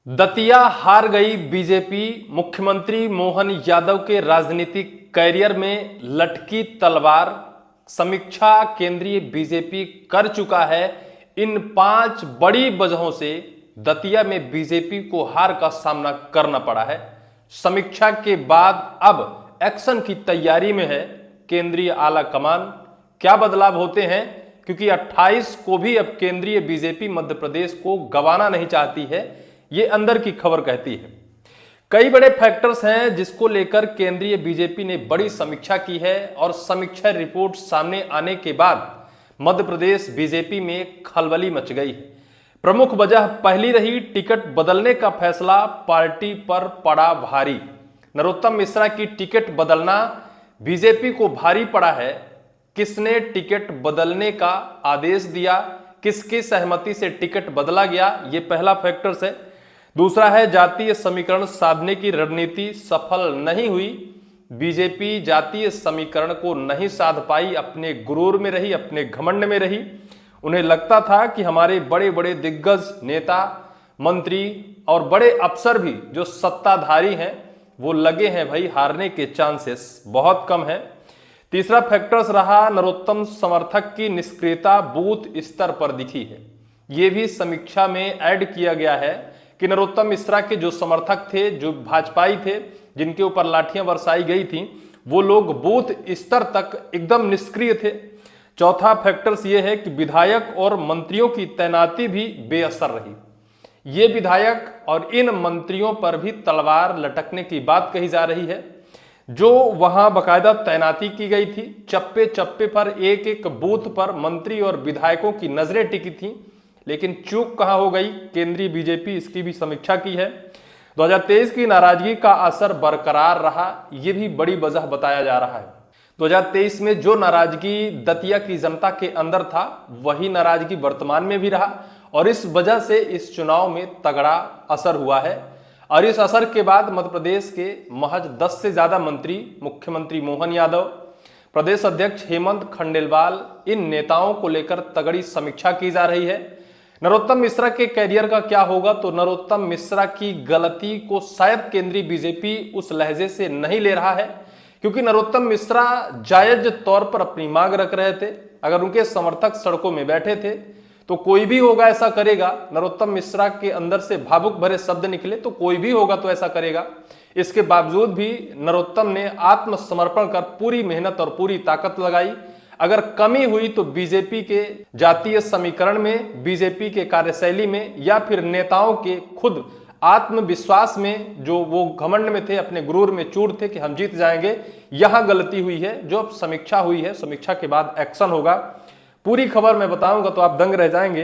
दतिया हार गई बीजेपी। मुख्यमंत्री मोहन यादव के राजनीतिक कैरियर में लटकी तलवार। समीक्षा केंद्रीय बीजेपी कर चुका है। इन 5 बड़ी वजहों से दतिया में बीजेपी को हार का सामना करना पड़ा है। समीक्षा के बाद अब एक्शन की तैयारी में है केंद्रीय आला कमान। क्या बदलाव होते हैं, क्योंकि 28 को भी अब केंद्रीय बीजेपी मध्य प्रदेश को गंवाना नहीं चाहती है, ये अंदर की खबर कहती है। कई बड़े फैक्टर्स हैं जिसको लेकर केंद्रीय बीजेपी ने बड़ी समीक्षा की है और समीक्षा रिपोर्ट सामने आने के बाद मध्य प्रदेश बीजेपी में खलबली मच गई है। प्रमुख वजह पहली रही टिकट बदलने का फैसला पार्टी पर पड़ा भारी। नरोत्तम मिश्रा की टिकट बदलना बीजेपी को भारी पड़ा है। किसने टिकट बदलने का आदेश दिया, किसकी सहमति से टिकट बदला गया, ये पहला फैक्टर्स है। दूसरा है जातीय समीकरण साधने की रणनीति सफल नहीं हुई। बीजेपी जातीय समीकरण को नहीं साध पाई, अपने गुरूर में रही, अपने घमंड में रही। उन्हें लगता था कि हमारे बड़े बड़े दिग्गज नेता, मंत्री और बड़े अफसर भी जो सत्ताधारी हैं वो लगे हैं भाई हारने के चांसेस बहुत कम है। तीसरा फैक्टर्स रहा नरोत्तम समर्थक की निष्क्रियता बूथ स्तर पर दिखी है। यह भी समीक्षा में ऐड किया गया है कि नरोत्तम मिश्रा के जो समर्थक थे, जो भाजपाई थे, जिनके ऊपर लाठियां बरसाई गई थी, वो लोग बूथ स्तर तक एकदम निष्क्रिय थे। चौथा फैक्टर्स ये है कि विधायक और मंत्रियों की तैनाती भी बेअसर रही। ये विधायक और इन मंत्रियों पर भी तलवार लटकने की बात कही जा रही है। जो वहां बकायदा तैनाती की गई थी, चप्पे चप्पे पर एक एक बूथ पर मंत्री और विधायकों की नजरें टिकी थी, लेकिन चूक कहां हो गई केंद्रीय बीजेपी, इसकी भी समीक्षा की है। 2023 की नाराजगी का असर बरकरार रहा, यह भी बड़ी वजह बताया जा रहा है। 2023 में जो नाराजगी दतिया की जनता के अंदर था, वही नाराजगी वर्तमान में भी रहा और इस वजह से इस चुनाव में तगड़ा असर हुआ है। और इस असर के बाद मध्य प्रदेश के महज 10 से ज्यादा मंत्री, मुख्यमंत्री मोहन यादव, प्रदेश अध्यक्ष हेमंत खंडेलवाल, इन नेताओं को लेकर तगड़ी समीक्षा की जा रही है। नरोत्तम मिश्रा के कैरियर का क्या होगा, तो नरोत्तम मिश्रा की गलती को शायद केंद्रीय बीजेपी उस लहजे से नहीं ले रहा है, क्योंकि नरोत्तम मिश्रा जायज तौर पर अपनी मांग रख रहे थे। अगर उनके समर्थक सड़कों में बैठे थे तो कोई भी होगा ऐसा करेगा। नरोत्तम मिश्रा के अंदर से भावुक भरे शब्द निकले तो कोई भी होगा तो ऐसा करेगा। इसके बावजूद भी नरोत्तम ने आत्मसमर्पण कर पूरी मेहनत और पूरी ताकत लगाई। अगर कमी हुई तो बीजेपी के जातीय समीकरण में, बीजेपी के कार्यशैली में, या फिर नेताओं के खुद आत्मविश्वास में, जो वो घमंड में थे, अपने गुरूर में चूर थे कि हम जीत जाएंगे, यहां गलती हुई है। जो अब समीक्षा हुई है, समीक्षा के बाद एक्शन होगा। पूरी खबर मैं बताऊंगा तो आप दंग रह जाएंगे।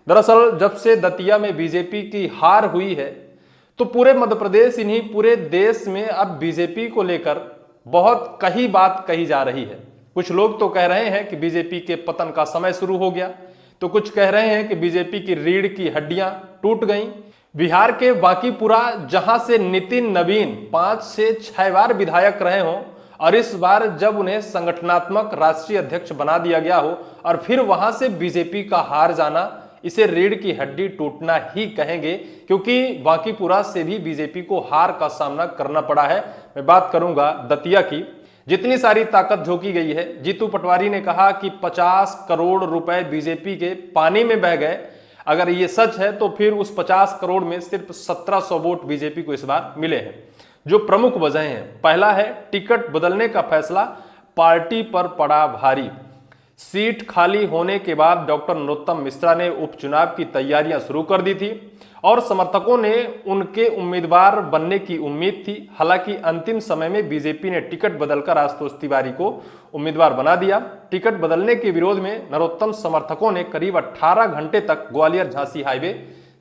दरअसल जब से दतिया में बीजेपी की हार हुई है तो पूरे मध्य प्रदेश, इन्हीं पूरे देश में अब बीजेपी को लेकर बहुत कही बात कही जा रही है। कुछ लोग तो कह रहे हैं कि बीजेपी के पतन का समय शुरू हो गया, तो कुछ कह रहे हैं कि बीजेपी की रीढ़ की हड्डियां टूट गईं। बिहार के बांकीपुरा, जहां से नितिन नवीन 5 से 6 बार विधायक रहे हों और इस बार जब उन्हें संगठनात्मक राष्ट्रीय अध्यक्ष बना दिया गया हो और फिर वहां से बीजेपी का हार जाना, इसे रीढ़ की हड्डी टूटना ही कहेंगे, क्योंकि बांकीपुरा से भी बीजेपी को हार का सामना करना पड़ा है। मैं बात करूंगा दतिया की। जितनी सारी ताकत झोंकी गई है, जीतू पटवारी ने कहा कि 50 करोड़ रुपए बीजेपी के पानी में बह गए। अगर ये सच है तो फिर उस 50 करोड़ में सिर्फ 1700 वोट बीजेपी को इस बार मिले हैं। जो प्रमुख वजह हैं, पहला है टिकट बदलने का फैसला पार्टी पर पड़ा भारी। सीट खाली होने के बाद डॉक्टर नरोत्तम मिश्रा ने उपचुनाव की तैयारियां शुरू कर दी थी और समर्थकों ने उनके उम्मीदवार बनने की उम्मीद थी। हालांकि अंतिम समय में बीजेपी ने टिकट बदलकर आशुतोष तिवारी को उम्मीदवार बना दिया। टिकट बदलने के विरोध में नरोत्तम समर्थकों ने करीब 18 घंटे तक ग्वालियर झांसी हाईवे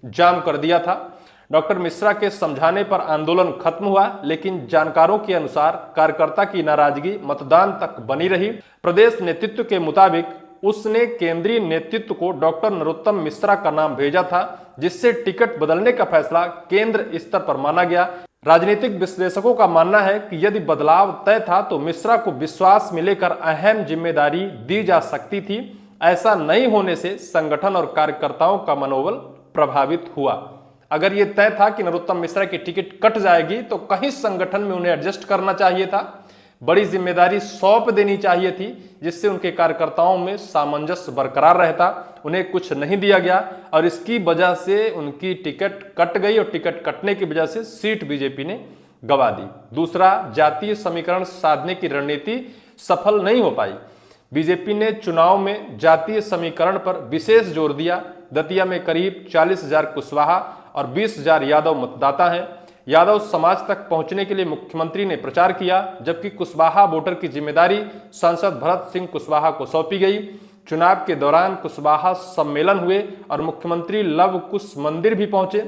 जाम कर दिया था। डॉक्टर मिश्रा के समझाने पर आंदोलन खत्म हुआ, लेकिन जानकारों के अनुसार कार्यकर्ता की नाराजगी मतदान तक बनी रही। प्रदेश नेतृत्व के मुताबिक उसने केंद्रीय नेतृत्व को डॉक्टर नरोत्तम मिश्रा का नाम भेजा था, जिससे टिकट बदलने का फैसला केंद्र स्तर पर माना गया। राजनीतिक विश्लेषकों का मानना है कि यदि बदलाव तय था तो मिश्रा को विश्वास में लेकर अहम जिम्मेदारी दी जा सकती थी। ऐसा नहीं होने से संगठन और कार्यकर्ताओं का मनोबल प्रभावित हुआ। अगर ये तय था कि नरोत्तम मिश्रा की टिकट कट जाएगी तो कहीं संगठन में उन्हें एडजस्ट करना चाहिए था, बड़ी जिम्मेदारी सौंप देनी चाहिए थी, जिससे उनके कार्यकर्ताओं में सामंजस्य बरकरार रहता। उन्हें कुछ नहीं दिया गया और इसकी वजह से उनकी टिकट कट गई और टिकट कटने की वजह से सीट बीजेपी ने गंवा दी। दूसरा, जातीय समीकरण साधने की रणनीति सफल नहीं हो पाई। बीजेपी ने चुनाव में जातीय समीकरण पर विशेष जोर दिया। दतिया में करीब 40,000 कुशवाहा और 20,000 यादव मतदाता हैं। यादव समाज तक पहुंचने के लिए मुख्यमंत्री ने प्रचार किया, जबकि कुशवाहा वोटर की जिम्मेदारी सांसद भरत सिंह कुशवाहा को सौंपी गई। चुनाव के दौरान कुशवाहा सम्मेलन हुए और मुख्यमंत्री लव कुश मंदिर भी पहुंचे।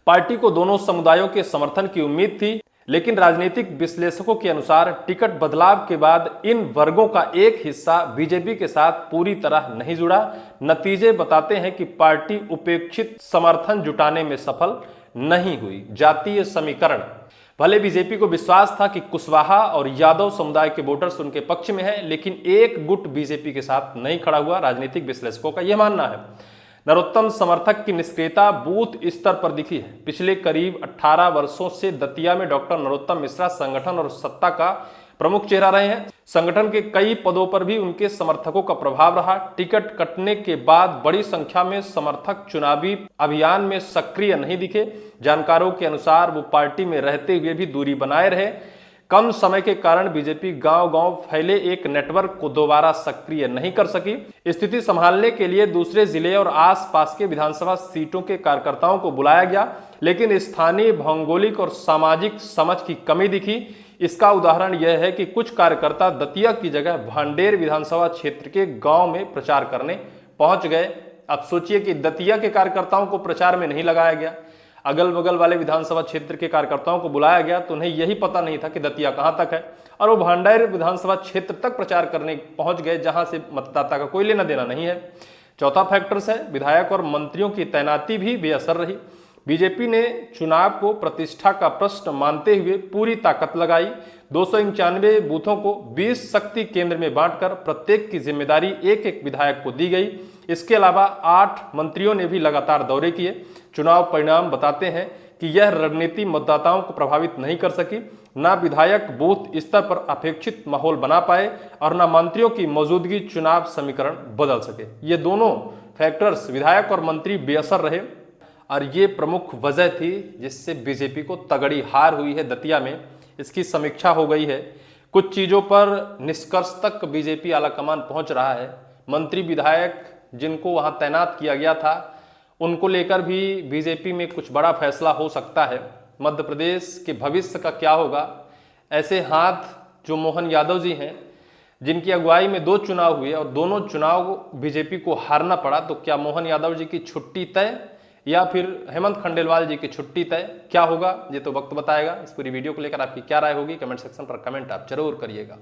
पार्टी को दोनों समुदायों के समर्थन की उम्मीद थी, लेकिन राजनीतिक विश्लेषकों के अनुसार टिकट बदलाव के बाद इन वर्गों का एक हिस्सा बीजेपी के साथ पूरी तरह नहीं जुड़ा। नतीजे बताते हैं कि पार्टी उपेक्षित समर्थन जुटाने में सफल नहीं हुई। जातीय समीकरण, भले बीजेपी को विश्वास था कि कुशवाहा और यादव समुदाय के वोटर्स उनके पक्ष में हैं, लेकिन एक गुट बीजेपी के साथ नहीं खड़ा हुआ। राजनीतिक विश्लेषकों का यह मानना है। नरोत्तम समर्थक की निष्क्रियता बूथ स्तर पर दिखी है। पिछले करीब 18 वर्षों से दतिया में डॉक्टर नरोत्तम मिश्रा संगठन और सत्ता का प्रमुख चेहरा रहे हैं। संगठन के कई पदों पर भी उनके समर्थकों का प्रभाव रहा। टिकट कटने के बाद बड़ी संख्या में समर्थक चुनावी अभियान में सक्रिय नहीं दिखे। जानकारों के अनुसार वो पार्टी में रहते हुए भी दूरी बनाए रहे। कम समय के कारण बीजेपी गांव-गांव फैले एक नेटवर्क को दोबारा सक्रिय नहीं कर सकी। स्थिति संभालने के लिए दूसरे जिले और आसपास के विधानसभा सीटों के कार्यकर्ताओं को बुलाया गया, लेकिन स्थानीय भौगोलिक और सामाजिक समझ की कमी दिखी। इसका उदाहरण यह है कि कुछ कार्यकर्ता दतिया की जगह भांडेर विधानसभा क्षेत्र के गांव में प्रचार करने पहुंच गए। अब सोचिए कि दतिया के कार्यकर्ताओं को प्रचार में नहीं लगाया गया, अगल बगल वाले विधानसभा क्षेत्र के कार्यकर्ताओं को बुलाया गया, तो उन्हें यही पता नहीं था कि दतिया कहां तक है, और वो भांडेर विधानसभा क्षेत्र तक प्रचार करने पहुंच गए, जहां से मतदाता का कोई लेना देना नहीं है। चौथा फैक्टर्स है, विधायक और मंत्रियों की तैनाती भी बेअसर रही। बीजेपी ने चुनाव को प्रतिष्ठा का प्रश्न मानते हुए पूरी ताकत लगाई। 291 बूथों को 20 शक्ति केंद्र में बांटकर प्रत्येक की जिम्मेदारी एक एक विधायक को दी गई। इसके अलावा 8 मंत्रियों ने भी लगातार दौरे किए। चुनाव परिणाम बताते हैं कि यह रणनीति मतदाताओं को प्रभावित नहीं कर सकी। न विधायक बूथ स्तर पर अपेक्षित माहौल बना पाए और न मंत्रियों की मौजूदगी चुनाव समीकरण बदल सके। ये दोनों फैक्टर्स, विधायक और मंत्री, बेअसर रहे और ये प्रमुख वजह थी जिससे बीजेपी को तगड़ी हार हुई है दतिया में। इसकी समीक्षा हो गई है। कुछ चीज़ों पर निष्कर्ष तक बीजेपी आलाकमान पहुंच रहा है। मंत्री विधायक जिनको वहां तैनात किया गया था, उनको लेकर भी बीजेपी में कुछ बड़ा फैसला हो सकता है। मध्य प्रदेश के भविष्य का क्या होगा? ऐसे हाथ जो मोहन यादव जी हैं, जिनकी अगुवाई में 2 चुनाव हुए और दोनों चुनाव बीजेपी को हारना पड़ा, तो क्या मोहन यादव जी की छुट्टी तय या फिर हेमंत खंडेलवाल जी की छुट्टी तय? क्या होगा ये तो वक्त बताएगा। इस पूरी वीडियो को लेकर आपकी क्या राय होगी, कमेंट सेक्शन पर कमेंट आप जरूर करिएगा।